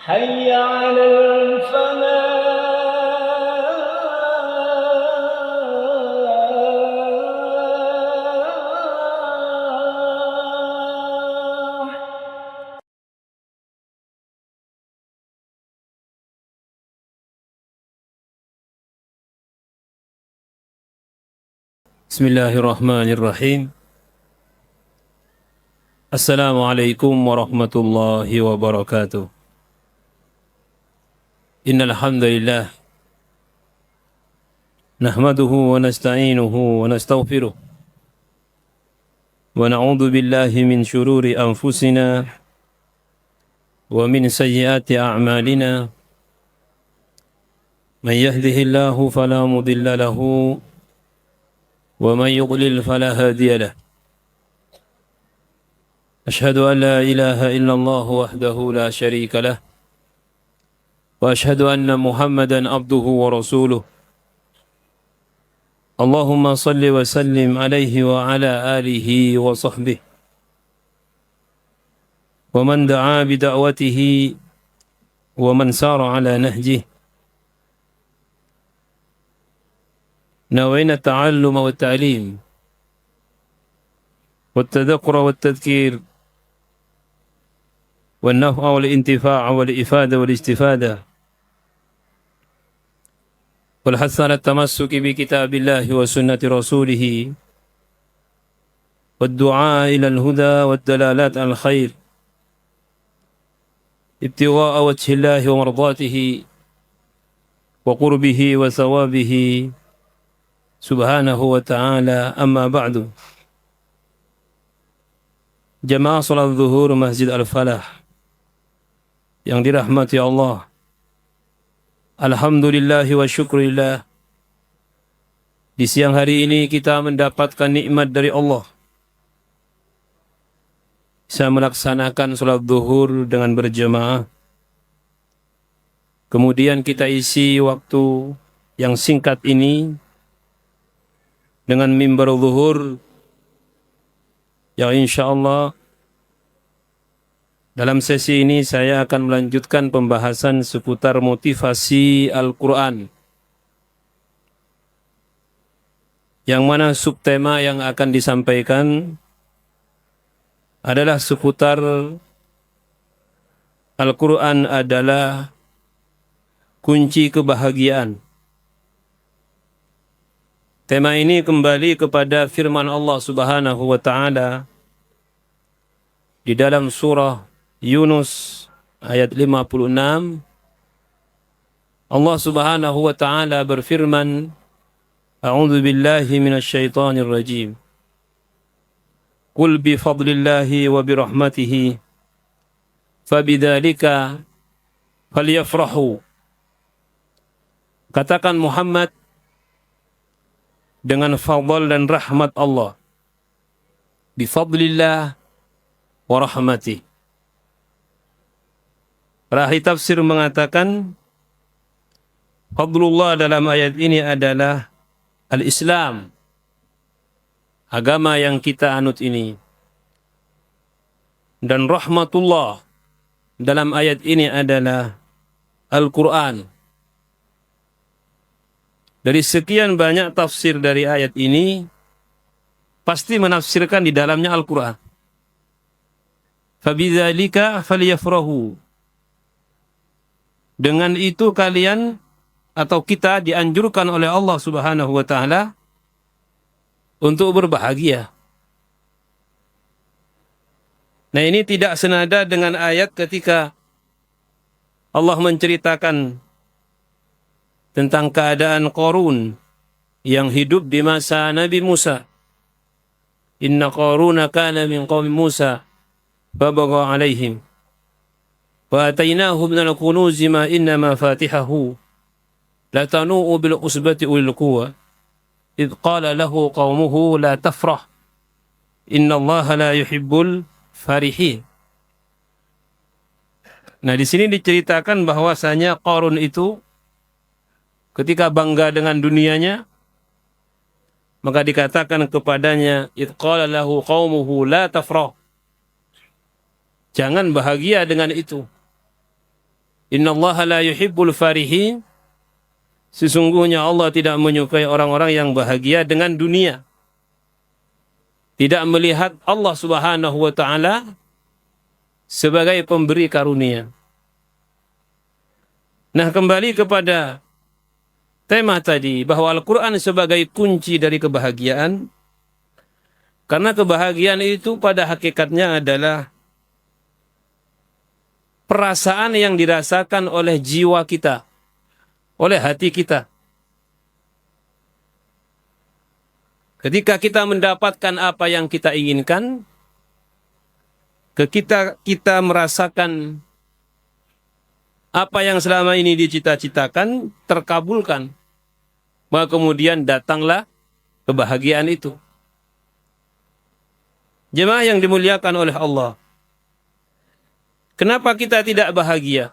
حي على الفلاح. بسم الله الرحمن الرحيم. السلام عليكم ورحمة الله وبركاته. إن الحمد لله نحمده ونستعينه ونستغفره ونعوذ بالله من شرور أنفسنا ومن سيئات أعمالنا. من يهده الله فلا مضل له ومن يضلل فلا هادي له. أشهد أن لا إله إلا الله وحده لا شريك له وأشهد أن محمدا عبده ورسوله. اللهم صل وسلم عليه وعلى آله وصحبه ومن دعا بدعوته ومن سار على نهجه. نوينا التعلم والتعليم والتذكر والتذكير والنفع والانتفاع والإفادة والاستفادة والحث على التمسك بكتاب الله وسنة رسوله والدعاء إلى الهدى والدلالات على الخير ابتغاء وجه الله ومرضاته وقربه وثوابه subhanahu wa ta'ala. Amma ba'du. Jamaah salat zuhur Masjid Al-Falah yang dirahmati Allah, alhamdulillah wa syukurillah, di siang hari ini kita mendapatkan nikmat dari Allah, bisa melaksanakan salat zuhur dengan berjamaah. Kemudian kita isi waktu yang singkat ini dengan mimbar zuhur yang insyaallah dalam sesi ini saya akan melanjutkan pembahasan seputar motivasi Al-Quran, yang mana subtema yang akan disampaikan adalah seputar Al-Quran adalah kunci kebahagiaan. Tema ini kembali kepada firman Allah Subhanahu wa ta'ala di dalam surah Yunus ayat 56. Allah Subhanahu wa ta'ala berfirman, A'udzu billahi minasyaitonir rajim. Qul bi fadlillahi wa bi rahmatihi fabidzalika falyafrahu. Katakan Muhammad, dengan fadl dan rahmat Allah, bifadlillah wa rahmatih. Para ahli tafsir mengatakan fadlullah dalam ayat ini adalah al-Islam, agama yang kita anut ini, dan rahmatullah dalam ayat ini adalah Al-Quran. Dari sekian banyak tafsir dari ayat ini, pasti menafsirkan di dalamnya Al-Quran. Fabidzalika falyafrahu. Dengan itu kalian atau kita dianjurkan oleh Allah Subhanahu wa ta'ala untuk berbahagia. Nah, ini tidak senada dengan ayat ketika Allah menceritakan tentang keadaan Qarun yang hidup di masa Nabi Musa. Inna Qaruna kana min qaumi Musa fabagha alaihim wa atainahu minal kunuzi ma inna mafatihahu latanu'u bil usbati ulil quwwa idh qala lahu qaumuhu la tafrah inna Allaha la yuhibbul farihin. Nah, di sini diceritakan bahwasanya Qarun itu ketika bangga dengan dunianya, maka dikatakan kepadanya, idh qala lahu qaumuhu la tafrah. Jangan bahagia dengan itu. Innallaha la yuhibbul farihin. Sesungguhnya Allah tidak menyukai orang-orang yang bahagia dengan dunia. Tidak melihat Allah Subhanahu wa taala sebagai pemberi karunia. Nah, kembali kepada tema tadi bahwa Al-Quran sebagai kunci dari kebahagiaan. Karena kebahagiaan itu pada hakikatnya adalah perasaan yang dirasakan oleh jiwa kita, oleh hati kita. Ketika kita mendapatkan apa yang kita inginkan, kita merasakan apa yang selama ini dicita-citakan terkabulkan, maka kemudian datanglah kebahagiaan itu. Jemaah yang dimuliakan oleh Allah, kenapa kita tidak bahagia?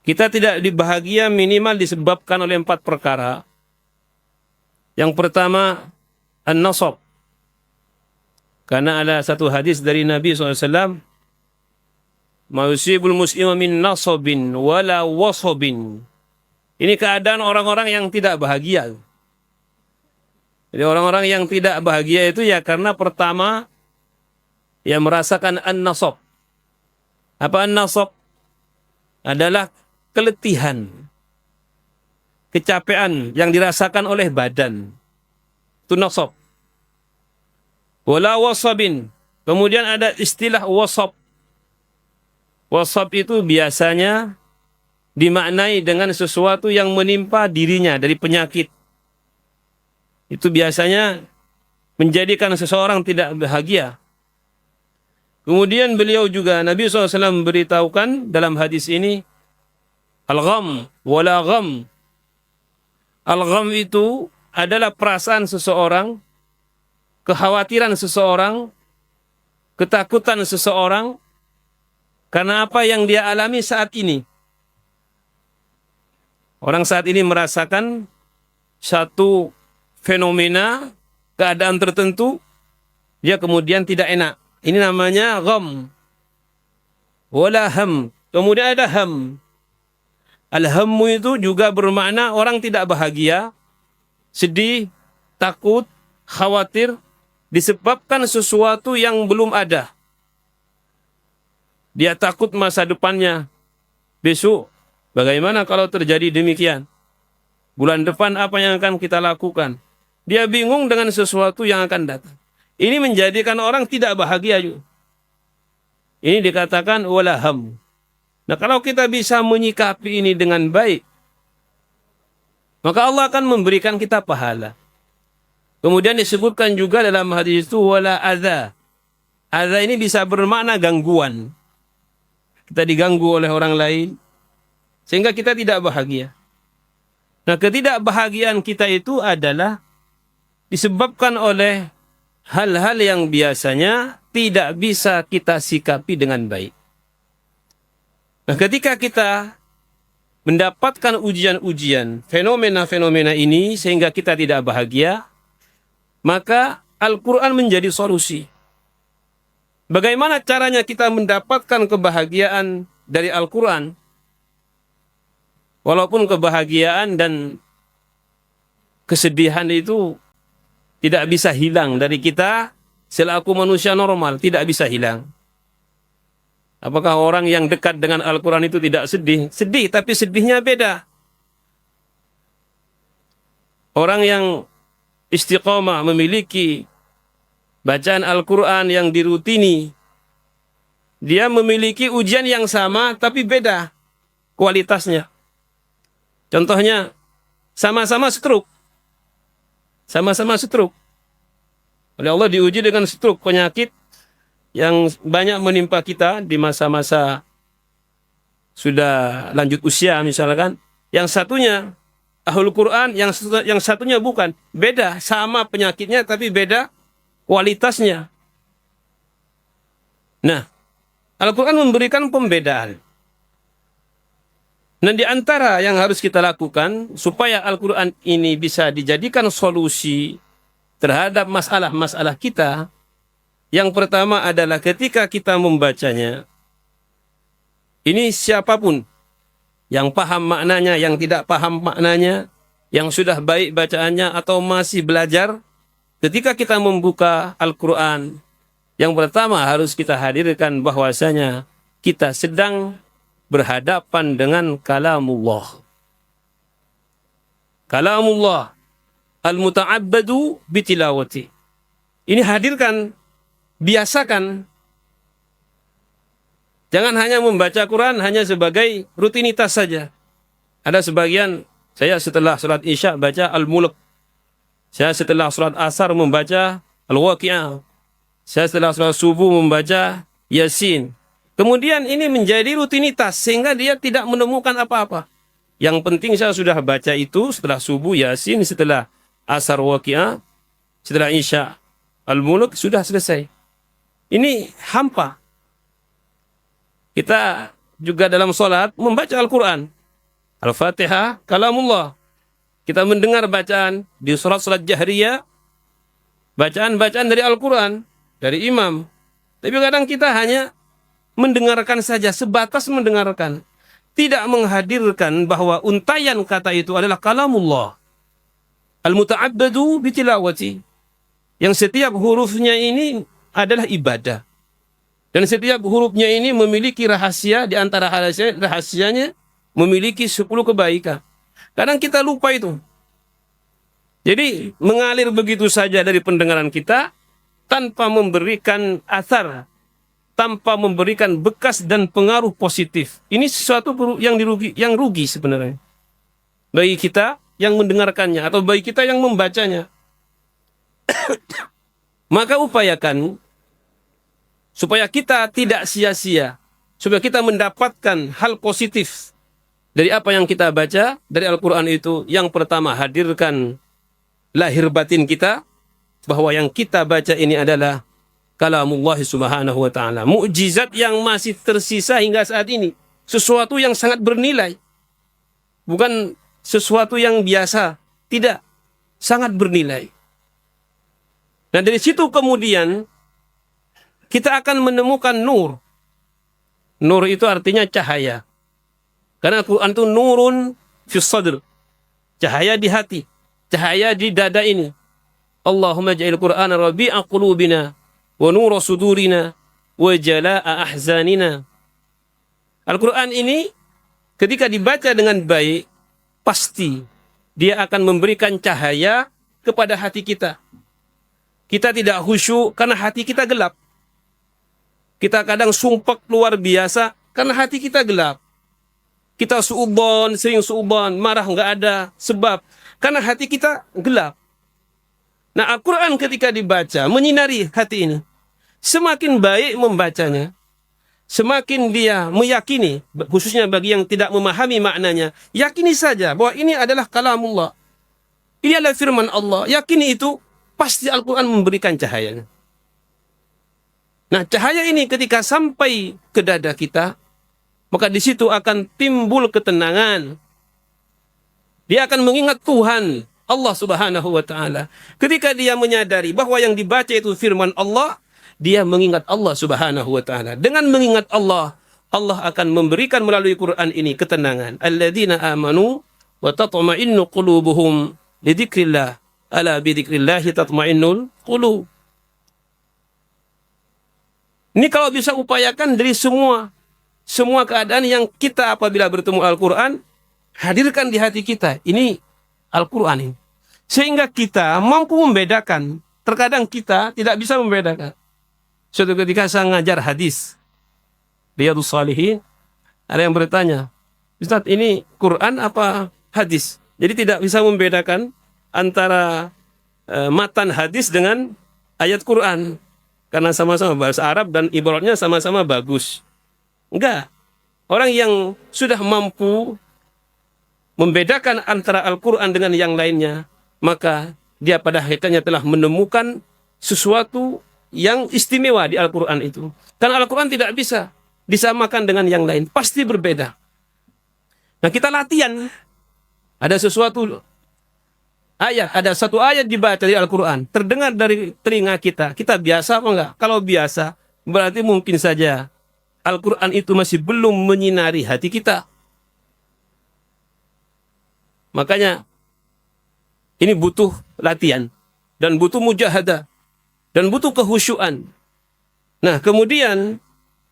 Kita tidak bahagia minimal disebabkan oleh 4 perkara. Yang pertama, an-nasab. Karena ada satu hadis dari Nabi SAW, ma yusibul muslima min nasabin wala wasabin. Ini keadaan orang-orang yang tidak bahagia. Jadi orang-orang yang tidak bahagia itu ya karena pertama, ya merasakan an-nasab. Apa an-nasab? Adalah keletihan, kecapean yang dirasakan oleh badan. Itu nasab. Wala wasabin. Kemudian ada istilah wasab. Wasab itu biasanya dimaknai dengan sesuatu yang menimpa dirinya dari penyakit. Itu biasanya menjadikan seseorang tidak bahagia. Kemudian beliau juga, Nabi SAW memberitahukan dalam hadis ini, al-gham wala gham. Al-gham itu adalah perasaan seseorang, kekhawatiran seseorang, ketakutan seseorang, karena apa yang dia alami saat ini. Orang saat ini merasakan satu fenomena, keadaan tertentu, dia kemudian tidak enak. Ini namanya gham. Wala ham. Kemudian ada ham. Al-hammu itu juga bermakna orang tidak bahagia, sedih, takut, khawatir, disebabkan sesuatu yang belum ada. Dia takut masa depannya. Besok, bagaimana kalau terjadi demikian? Bulan depan apa yang akan kita lakukan? Dia bingung dengan sesuatu yang akan datang. Ini menjadikan orang tidak bahagia juga. Ini dikatakan walaham. Nah, kalau kita bisa menyikapi ini dengan baik, maka Allah akan memberikan kita pahala. Kemudian disebutkan juga dalam hadis itu wala adza. Adza ini bisa bermakna gangguan. Kita diganggu oleh orang lain sehingga kita tidak bahagia. Nah, ketidakbahagiaan kita itu adalah disebabkan oleh hal-hal yang biasanya tidak bisa kita sikapi dengan baik. Nah, ketika kita mendapatkan ujian-ujian, fenomena-fenomena ini sehingga kita tidak bahagia, maka Al-Quran menjadi solusi. Bagaimana caranya kita mendapatkan kebahagiaan dari Al-Quran? Walaupun kebahagiaan dan kesedihan itu tidak bisa hilang dari kita selaku manusia normal, tidak bisa hilang. Apakah orang yang dekat dengan Al-Quran itu tidak sedih? Sedih, tapi sedihnya beda. Orang yang istiqomah memiliki bacaan Al-Quran yang dirutini, dia memiliki ujian yang sama, tapi beda kualitasnya. Contohnya, sama-sama stroke. Sama-sama stroke. Oleh Allah diuji dengan stroke, penyakit yang banyak menimpa kita di masa-masa sudah lanjut usia misalkan. Yang satunya Ahlul Quran, yang satunya bukan. Beda, sama penyakitnya tapi beda kualitasnya. Nah, Al-Quran memberikan pembedaan. Nah, di antara yang harus kita lakukan supaya Al-Quran ini bisa dijadikan solusi terhadap masalah-masalah kita, yang pertama adalah ketika kita membacanya, Ini siapapun yang paham maknanya, yang tidak paham maknanya, yang sudah baik bacaannya atau masih belajar, ketika kita membuka Al-Quran, yang pertama harus kita hadirkan bahwasanya kita sedang berhadapan dengan kalamullah. Kalamullah al-muta'abbadu bitilawati. Ini hadirkan, biasakan. Jangan hanya membaca Quran hanya sebagai rutinitas saja. Ada sebagian, saya setelah sholat Isya baca Al-Mulk. Saya setelah sholat Asar membaca Al-Waqi'ah. Saya setelah sholat Subuh membaca Yasin. Kemudian ini menjadi rutinitas sehingga dia tidak menemukan apa-apa. Yang penting saya sudah baca itu setelah Subuh Yasin, setelah Asar Waqi'ah, setelah Isya Al-Mulk, sudah selesai. Ini hampa. Kita juga dalam sholat membaca Al-Quran. Al-Fatihah, kalamullah. Kita mendengar bacaan di sholat jahriyah, bacaan-bacaan dari Al-Quran, dari imam. Tapi kadang kita hanya mendengarkan saja, sebatas mendengarkan. Tidak menghadirkan bahwa untayan kata itu adalah kalamullah. Al-muta'abbadu bitilawati. Yang setiap hurufnya ini adalah ibadah. Dan setiap hurufnya ini memiliki rahasia, di antara rahasianya memiliki 10 kebaikan. Kadang kita lupa itu. Jadi mengalir begitu saja dari pendengaran kita tanpa memberikan athar, tanpa memberikan bekas dan pengaruh positif. Ini sesuatu yang rugi sebenarnya. Bagi kita yang mendengarkannya atau bagi kita yang membacanya. Maka upayakan supaya kita tidak sia-sia, supaya kita mendapatkan hal positif dari apa yang kita baca dari Al-Quran itu. Yang pertama, hadirkan lahir batin kita bahwa yang kita baca ini adalah kalamullah subhanahu wa ta'ala. Mukjizat yang masih tersisa hingga saat ini. Sesuatu yang sangat bernilai. Bukan sesuatu yang biasa. Tidak. Sangat bernilai. Nah dari situ kemudian kita akan menemukan nur. Nur itu artinya cahaya. Karena Al-Quran itu nurun fis sadr. Cahaya di hati. Cahaya di dada ini. Allahumma ja'il Qur'ana rabi'a qulubina wa nura sudurina wa jala'a ahzanina. Al-Quran ini ketika dibaca dengan baik, pasti dia akan memberikan cahaya kepada hati kita. Kita tidak khusyuk karena hati kita gelap. Kita kadang sumpek luar biasa karena hati kita gelap. Kita suudzon, sering suudzon, marah nggak ada sebab karena hati kita gelap. Nah, Al-Quran ketika dibaca menyinari hati ini. Semakin baik membacanya, semakin dia meyakini, khususnya bagi yang tidak memahami maknanya, yakini saja bahwa ini adalah kalamullah. Ini adalah firman Allah. Yakini itu, pasti Al-Quran memberikan cahayanya. Nah, cahaya ini ketika sampai ke dada kita, maka di situ akan timbul ketenangan. Dia akan mengingat Tuhan, Allah subhanahu wa ta'ala. Ketika dia menyadari bahwa yang dibaca itu firman Allah, dia mengingat Allah subhanahu wa ta'ala. Dengan mengingat Allah, Allah akan memberikan melalui Quran ini ketenangan. Alladzina amanu wa tatma'innu qulubuhum lidzikrillah. Ala bidzikrillahi tatma'innul qulub. Ini kalau bisa upayakan dari semua keadaan yang kita apabila bertemu Al-Quran, hadirkan di hati kita. Ini Al-Quran ini. Sehingga kita mampu membedakan. Terkadang kita tidak bisa membedakan. Suatu ketika saya ngajar hadis Riyadhus Shalihin, ada yang bertanya, Ustaz, ini Quran apa hadis? Jadi tidak bisa membedakan antara matan hadis dengan ayat Quran. Karena sama-sama bahasa Arab dan ibaratnya sama-sama bagus. Enggak. Orang yang sudah mampu membedakan antara Al-Quran dengan yang lainnya, maka dia pada hakikatnya telah menemukan sesuatu yang istimewa di Al-Quran itu. Karena Al-Quran tidak bisa disamakan dengan yang lain. Pasti berbeda. Nah, kita latihan. Ada sesuatu ayat, ada satu ayat dibaca dari Al-Quran, terdengar dari telinga kita. Kita biasa apa enggak? Kalau biasa, berarti mungkin saja Al-Quran itu masih belum menyinari hati kita. Makanya ini butuh latihan dan butuh mujahadah dan butuh kehusyuan. Nah, kemudian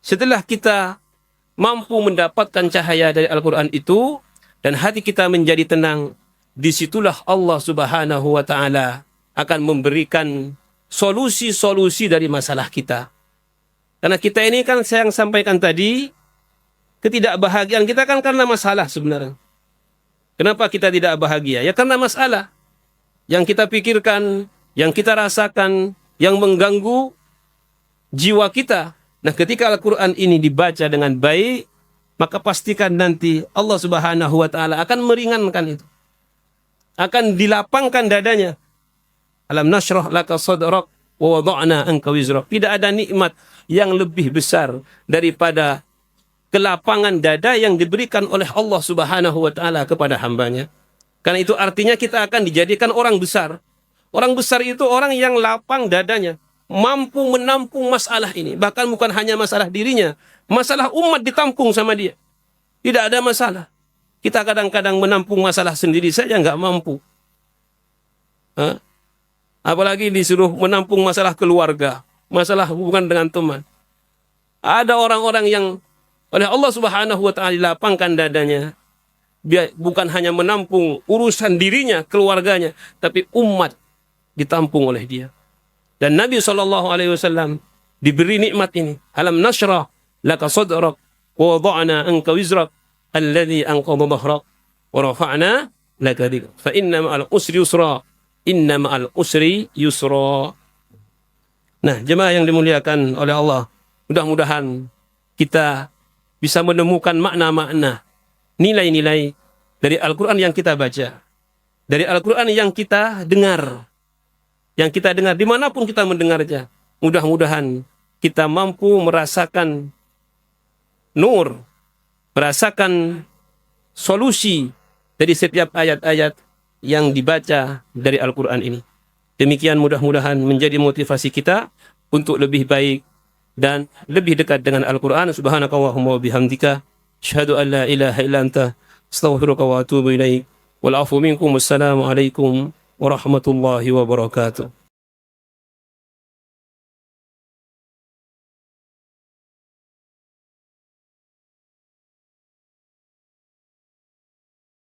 setelah kita mampu mendapatkan cahaya dari Al-Quran itu dan hati kita menjadi tenang, disitulah Allah Subhanahu wa Ta'ala akan memberikan solusi-solusi dari masalah kita. Karena kita ini kan saya yang sampaikan tadi, ketidakbahagiaan kita kan karena masalah sebenarnya. Kenapa kita tidak bahagia? Ya karena masalah yang kita pikirkan, yang kita rasakan, yang mengganggu jiwa kita. Nah, ketika Al-Quran ini dibaca dengan baik, maka pastikan nanti Allah Subhanahu wa Ta'ala akan meringankan itu. Akan dilapangkan dadanya. Alam nashrah laka sadrak wa wada'na anka wizrak. Tidak ada nikmat yang lebih besar daripada kelapangan dada yang diberikan oleh Allah Subhanahu wa Ta'ala kepada hambanya. Karena itu artinya kita akan dijadikan orang besar. Orang besar itu orang yang lapang dadanya, mampu menampung masalah ini. Bahkan bukan hanya masalah dirinya, masalah umat ditampung sama dia. Tidak ada masalah. Kita kadang-kadang menampung masalah sendiri saja nggak mampu. Apalagi disuruh menampung masalah keluarga, masalah hubungan dengan teman. Ada orang-orang yang oleh Allah Subhanahu wa Ta'ala dilapangkan dadanya. Dia bukan hanya menampung urusan dirinya, keluarganya, tapi umat ditampung oleh dia. Dan Nabi SAW diberi nikmat ini. Alam nashrah laka sadrak wa wada'na anka wizrak alladhi anqadha dhahrak wa rafa'na laka dhikrak. Fa inna ma'al usri yusra. Inna ma'al usri yusra. Nah, jemaah yang dimuliakan oleh Allah, mudah-mudahan kita bisa menemukan makna-makna, nilai-nilai dari Al-Quran yang kita baca, dari Al-Quran yang kita dengar, dimanapun kita mendengarnya. Mudah-mudahan kita mampu merasakan nur, merasakan solusi dari setiap ayat-ayat yang dibaca dari Al-Quran ini. Demikian mudah-mudahan menjadi motivasi kita untuk lebih baik dan lebih dekat dengan Al-Quran. Subhanakallahumma wa bihamdika asyhadu an la ilaha illa anta astaghfiruka wa atubu ilaik. Wal afu minkum. Wassalamu alaikum warahmatullahi wabarakatuh.